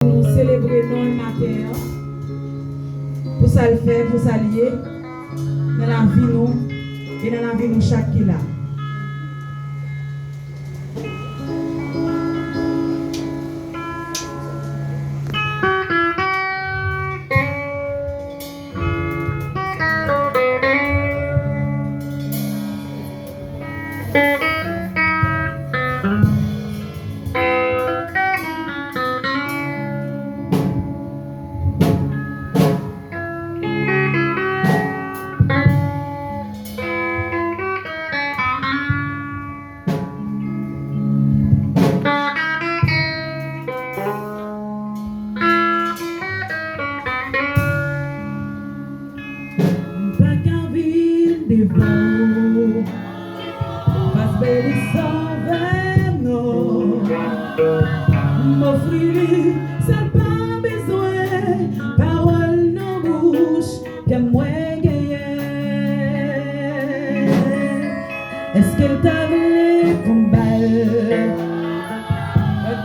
Nous célébrer non le matin. Pour ça le faire, pour s'allier dans la vie nous et dans la vie nous chaque qui là. Est-ce qu'elle t'a volé ton bal?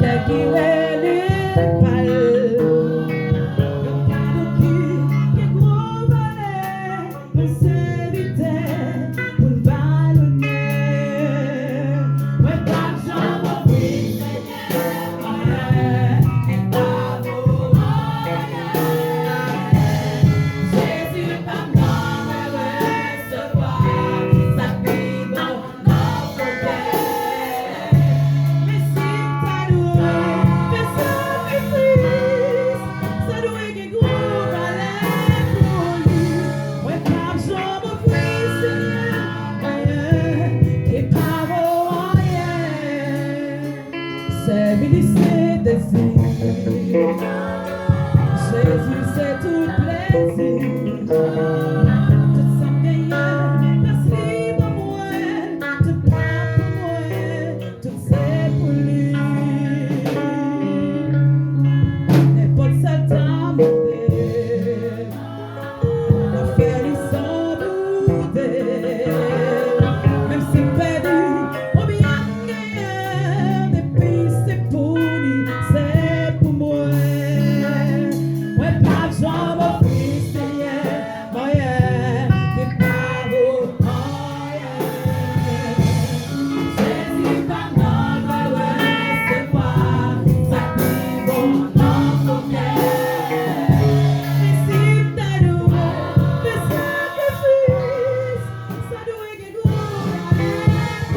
T'as qui les pales? Le cadeau qui est gros valet, on s'évitait pour le ballonner. Ouais, pas de chambre, oui, et pas beau, Jésus n'est pas mort, mais recevoir sa vie dans notre cœur. Mais si t'as doué, fais sacrifice, ça doit être gros valet pour lui. Ouais, pas de chambre, oui, Seigneur, et pas beau, c'est ministère des